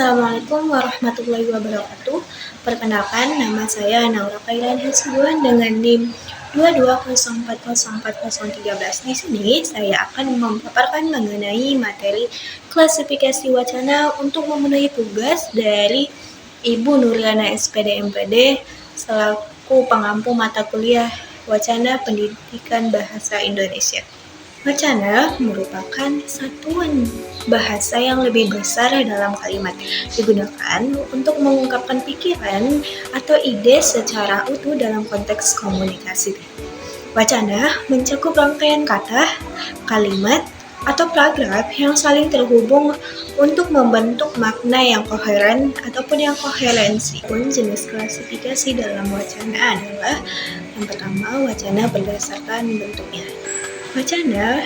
Assalamualaikum warahmatullahi wabarakatuh. Perkenalkan, nama saya Naura Kailan Hesibuan dengan NIM 22040413. Di sini saya akan memaparkan mengenai materi klasifikasi wacana untuk memenuhi tugas dari Ibu Nurliana SPD MPD selaku pengampu mata kuliah Wacana Pendidikan Bahasa Indonesia. Wacana merupakan satuan bahasa yang lebih besar dalam kalimat, digunakan untuk mengungkapkan pikiran atau ide secara utuh dalam konteks komunikasi. Wacana mencakup rangkaian kata, kalimat, atau paragraf yang saling terhubung untuk membentuk makna yang koheren ataupun yang koherensi. Jenis klasifikasi dalam wacana adalah yang pertama, wacana berdasarkan bentuknya. Wacana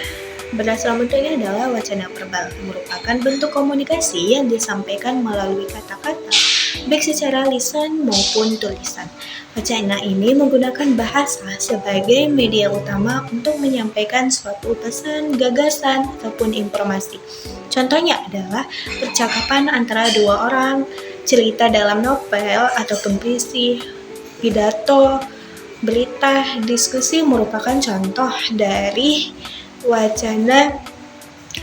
berdasarkan bentuknya adalah wacana verbal, merupakan bentuk komunikasi yang disampaikan melalui kata-kata, baik secara lisan maupun tulisan. Wacana ini menggunakan bahasa sebagai media utama untuk menyampaikan suatu pesan, gagasan, ataupun informasi. Contohnya adalah percakapan antara dua orang, cerita dalam novel ataupun puisi, pidato, berita, diskusi merupakan contoh dari wacana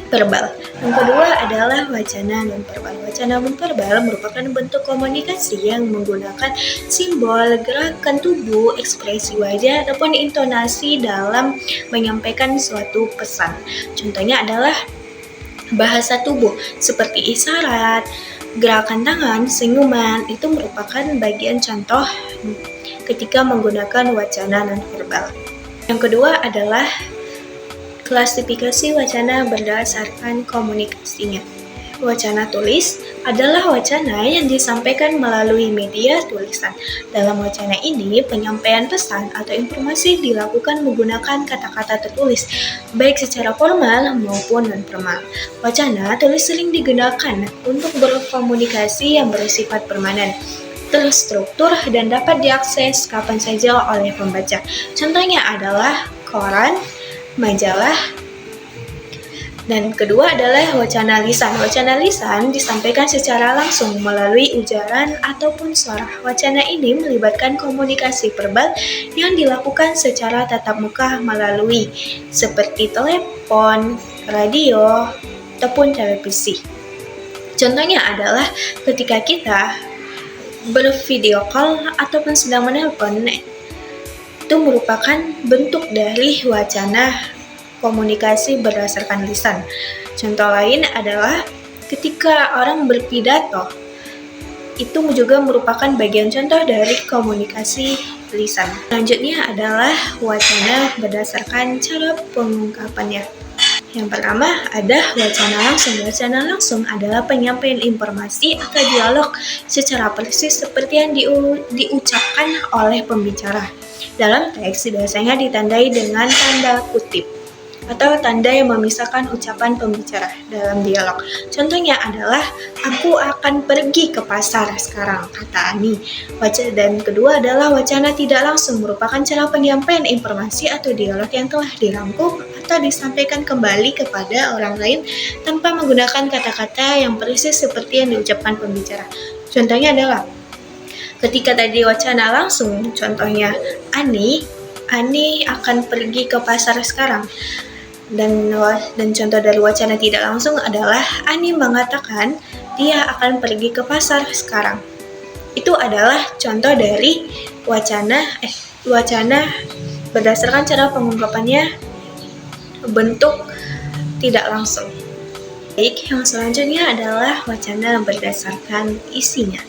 verbal. Yang kedua adalah wacana non-verbal. Wacana non-verbal merupakan bentuk komunikasi yang menggunakan simbol, gerakan tubuh, ekspresi wajah, ataupun intonasi dalam menyampaikan suatu pesan. Contohnya adalah bahasa tubuh seperti isyarat, gerakan tangan, senyuman, itu merupakan bagian contoh ketika menggunakan wacana non-verbal. Yang kedua adalah klasifikasi wacana berdasarkan komunikasinya. Wacana tulis adalah wacana yang disampaikan melalui media tulisan. Dalam wacana ini, penyampaian pesan atau informasi dilakukan menggunakan kata-kata tertulis, baik secara formal maupun non-formal. Wacana tulis sering digunakan untuk berkomunikasi yang bersifat permanen, terstruktur, dan dapat diakses kapan saja oleh pembaca. Contohnya adalah koran, majalah. Dan kedua adalah wacana lisan. Wacana lisan disampaikan secara langsung melalui ujaran ataupun suara. Wacana ini melibatkan komunikasi verbal yang dilakukan secara tatap muka melalui seperti telepon, radio, ataupun televisi. Contohnya adalah ketika kita bervideo call ataupun sedang menelpon, itu merupakan bentuk dari wacana komunikasi berdasarkan lisan. Contoh lain adalah ketika orang berpidato, itu juga merupakan bagian contoh dari komunikasi lisan. Selanjutnya adalah wacana berdasarkan cara pengungkapannya. Yang pertama ada wacana langsung. Wacana langsung adalah penyampaian informasi atau dialog secara persis seperti yang diucapkan oleh pembicara. Dalam teks biasanya ditandai dengan tanda kutip atau tanda yang memisahkan ucapan pembicara dalam dialog. Contohnya adalah, aku akan pergi ke pasar sekarang, kata Ani. Dan kedua adalah wacana tidak langsung, merupakan cara penyampaian informasi atau dialog yang telah dirangkum atau disampaikan kembali kepada orang lain tanpa menggunakan kata-kata yang persis seperti yang diucapkan pembicara. Contohnya adalah ketika tadi wacana langsung, contohnya Ani akan pergi ke pasar sekarang. Dan contoh dari wacana tidak langsung adalah Ani mengatakan dia akan pergi ke pasar sekarang. Itu adalah contoh dari wacana berdasarkan cara pengungkapannya bentuk tidak langsung. Baik, yang selanjutnya adalah wacana berdasarkan isinya.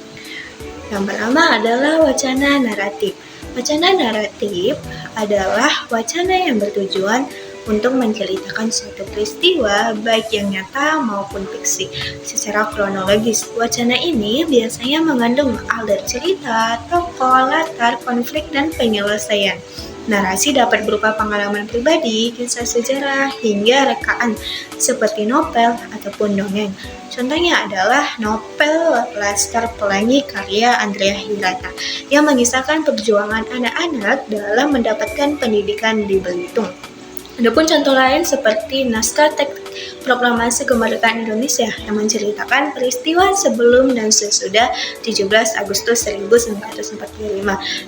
Yang pertama adalah wacana naratif. Wacana naratif adalah wacana yang bertujuan untuk menceritakan suatu peristiwa baik yang nyata maupun fiksi secara kronologis. Wacana ini biasanya mengandung alur cerita, tokoh, latar, konflik, dan penyelesaian. Narasi dapat berupa pengalaman pribadi, kisah sejarah, hingga rekaan seperti novel ataupun dongeng. Contohnya adalah novel Laskar Pelangi karya Andrea Hirata yang mengisahkan perjuangan anak-anak dalam mendapatkan pendidikan di Belitung. Adapun contoh lain seperti naskah teks Proklamasi Kemerdekaan Indonesia yang menceritakan peristiwa sebelum dan sesudah 17 Agustus 1945.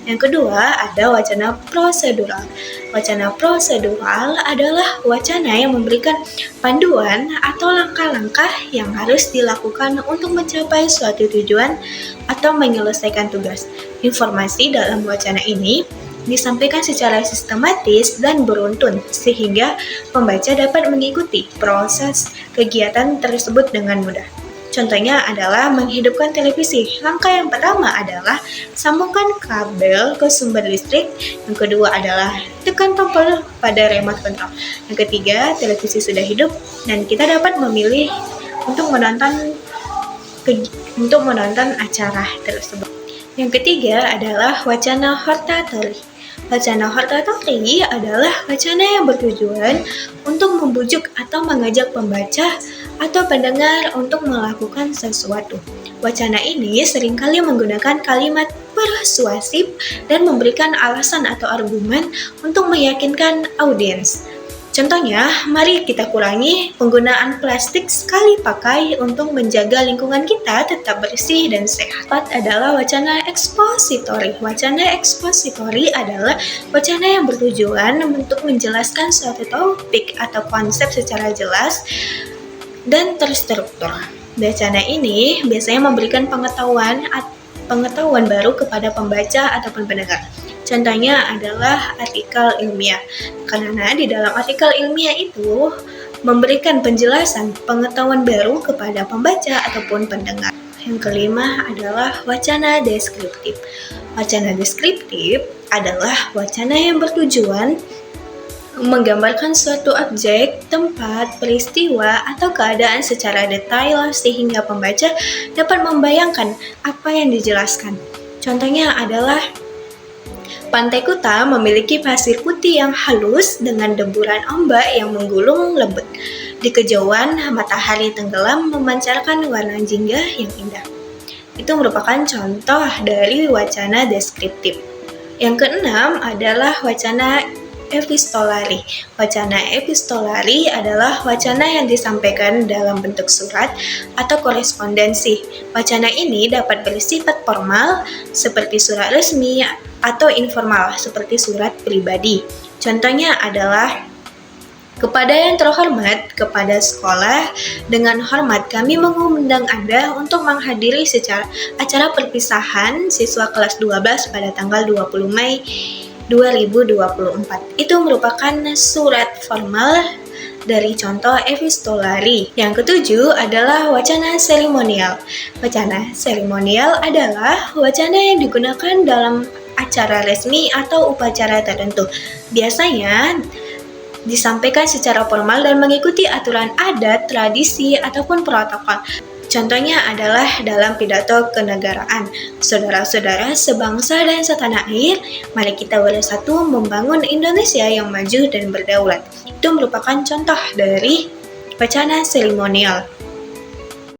Yang kedua ada wacana prosedural. Wacana prosedural adalah wacana yang memberikan panduan atau langkah-langkah yang harus dilakukan untuk mencapai suatu tujuan atau menyelesaikan tugas. Informasi dalam wacana ini disampaikan secara sistematis dan beruntun sehingga pembaca dapat mengikuti proses kegiatan tersebut dengan mudah. Contohnya adalah menghidupkan televisi. Langkah yang pertama adalah sambungkan kabel ke sumber listrik. Yang kedua adalah tekan tombol pada remote control. Yang ketiga, televisi sudah hidup dan kita dapat memilih untuk menonton acara tersebut. Yang ketiga adalah wacana hortatory. Wacana hortatory adalah wacana yang bertujuan untuk membujuk atau mengajak pembaca atau pendengar untuk melakukan sesuatu. Wacana ini seringkali menggunakan kalimat persuasif dan memberikan alasan atau argumen untuk meyakinkan audiens. Contohnya, mari kita kurangi penggunaan plastik sekali pakai untuk menjaga lingkungan kita tetap bersih dan sehat. Empat adalah wacana ekspositori. Wacana ekspositori adalah wacana yang bertujuan untuk menjelaskan suatu topik atau konsep secara jelas dan terstruktur. Wacana ini biasanya memberikan pengetahuan baru kepada pembaca ataupun pendengar. Contohnya adalah artikel ilmiah, karena di dalam artikel ilmiah itu memberikan penjelasan pengetahuan baru kepada pembaca ataupun pendengar. Yang kelima adalah wacana deskriptif. Wacana deskriptif adalah wacana yang bertujuan menggambarkan suatu objek, tempat, peristiwa, atau keadaan secara detail sehingga pembaca dapat membayangkan apa yang dijelaskan. Contohnya adalah Pantai Kuta memiliki pasir putih yang halus dengan deburan ombak yang menggulung lembut. Di kejauhan, matahari tenggelam memancarkan warna jingga yang indah. Itu merupakan contoh dari wacana deskriptif. Yang keenam adalah wacana epistolari. Wacana epistolari adalah wacana yang disampaikan dalam bentuk surat atau korespondensi. Wacana ini dapat bersifat formal seperti surat resmi atau informal seperti surat pribadi. Contohnya adalah kepada yang terhormat, kepada sekolah, dengan hormat kami mengundang Anda untuk menghadiri acara perpisahan siswa kelas 12 pada tanggal 20 Mei 2024. Itu merupakan surat formal dari contoh epistolari. Yang ketujuh adalah wacana seremonial. Wacana seremonial adalah wacana yang digunakan dalam acara resmi atau upacara tertentu. Biasanya disampaikan secara formal dan mengikuti aturan adat, tradisi, ataupun protokol. Contohnya adalah dalam pidato kenegaraan. Saudara-saudara sebangsa dan setanah air, mari kita bersatu membangun Indonesia yang maju dan berdaulat. Itu merupakan contoh dari wacana seremonial.